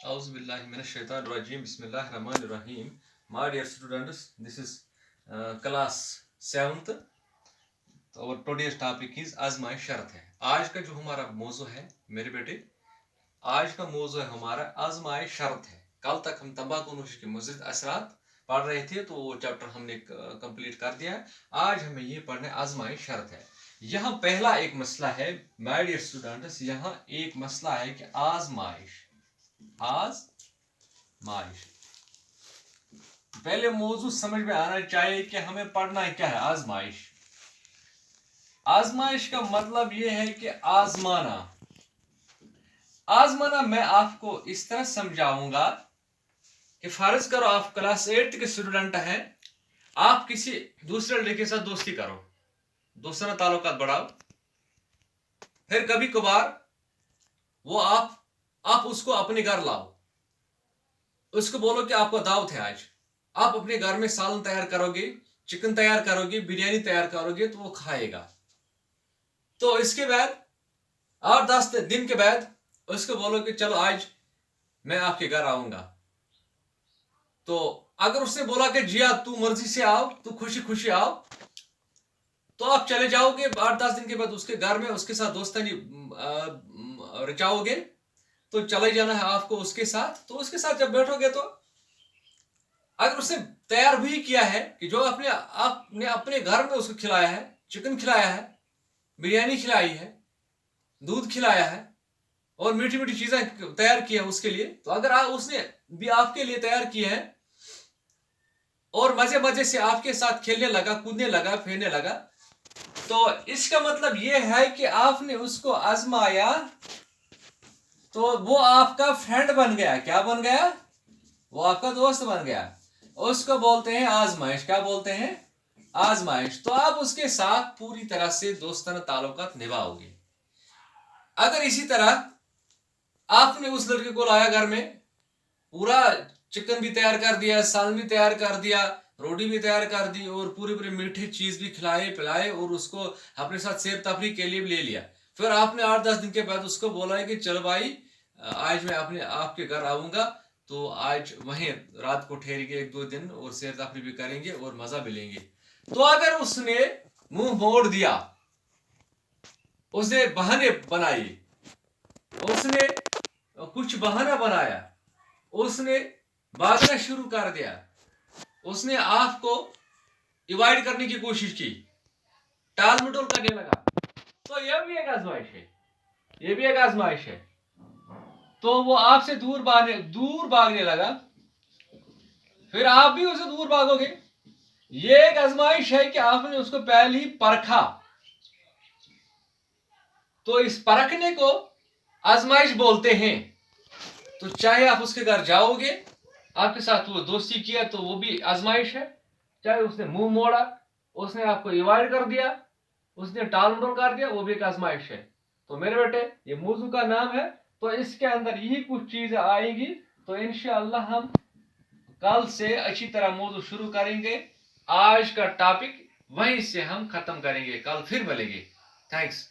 Auzubillahiminash-shaytanir-rajim. Bismillahir-rahmanir-rahim. My dear students, this is class 7th. Our today's topic is आजमाई शर्त है. आज का जो हमारा मौजू है मेरे बेटे, आज का मौजू है हमारा आजमाई शर्त है. कल तक हम तंबाकूनोशी के मुज़िद असरात पढ़ रहे थे, तो वो चैप्टर हमने कंप्लीट कर दिया. आज हमें ये पढ़ना है आजमाई शर्त है. यहाँ पहला एक मसला है माय डियर स्टूडेंट्स, यहाँ एक मसला है कि आजमाइश. पहले मौजू समझ में आना चाहिए कि हमें पढ़ना क्या है. आजमाइश. आजमाइश का मतलब यह है कि आजमाना. आजमाना मैं आपको इस तरह समझाऊंगा कि फर्ज करो आप क्लास 8 के स्टूडेंट हैं, आप किसी दूसरे लड़के के साथ दोस्ती करो, दोस्ताना ताल्लुकात बढ़ाओ, फिर कभी कभार वो आप उसको अपने घर लाओ, उसको बोलो कि आपको दावत है आज, आप अपने घर में सालन तैयार करोगे, चिकन तैयार करोगे, बिरयानी तैयार करोगे, तो वो खाएगा. तो इसके बाद 8-10 दिन के बाद उसको बोलो कि चलो आज मैं आपके घर आऊंगा. तो अगर उसने बोला कि जिया तू मर्जी से आओ, तू खुशी खुशी आओ, तो आप चले जाओगे. 8-10 दिन के बाद उसके घर में उसके साथ दोस्तानी रचाओगे, तो चले जाना है आपको उसके साथ. तो उसके साथ जब बैठोगे, तो अगर उसने तैयार भी किया है कि जो आपने अपने घर में उसको खिलाया है, चिकन खिलाया है, बिरयानी खिलाई है, दूध खिलाया है और मीठी मीठी चीजें तैयार की है उसके लिए, तो अगर उसने भी आपके लिए तैयार की है और मजे मजे से आपके साथ खेलने लगा, कूदने लगा, फेरने लगा, तो इसका मतलब यह है कि आपने उसको आजमाया, तो वो आपका फ्रेंड बन गया. क्या बन गया? वो आपका दोस्त बन गया. उसको बोलते हैं आजमाइश. क्या बोलते हैं? आजमाइश. तो आप उसके साथ पूरी तरह से दोस्ताना ताल्लुकात निभाओगे. अगर इसी तरह आपने उस लड़के को लाया घर में, पूरा चिकन भी तैयार कर दिया, सालन भी तैयार कर दिया, रोटी भी तैयार कर दी और पूरी मीठी चीज भी खिलाए पिलाए और उसको अपने साथ सैर तफरी के लिए भी ले लिया. फिर आपने 8-10 दिन के बाद उसको बोला है कि चलो भाई आज मैं आपके घर आऊंगा, तो आज वहीं रात को ठहरेंगे 1-2 दिन और सैर तफरी भी करेंगे और मजा भी लेंगे. तो अगर उसने मुंह मोड़ दिया, उसने बहाने बनाए, उसने कुछ बहाना बनाया, उसने भागना शुरू कर दिया, उसने आपको अवॉइड करने की कोशिश की, टाल मटोल करने लगा, तो यह भी एक आजमाइश है. यह भी एक आजमाइश है. तो वो आपसे दूर भागने लगा, फिर आप भी उसे दूर भागोगे. यह एक आजमाइश है कि आपने उसको पहले ही परखा. तो इस परखने को आजमाइश बोलते हैं. तो चाहे आप उसके घर जाओगे, आपके साथ वो दोस्ती किया, तो वो भी आजमाइश है. चाहे उसने मुंह मोड़ा, उसने आपको अवॉइड कर दिया, उसने टाल मटोल कर दिया, वो भी एक आजमाइश है. तो मेरे बेटे, ये मौजू का नाम है, तो इसके अंदर यही कुछ चीजें आएंगी. तो इंशाअल्लाह हम कल से अच्छी तरह मौजू शुरू करेंगे. आज का टॉपिक वहीं से हम खत्म करेंगे, कल फिर मिलेंगे. थैंक्स.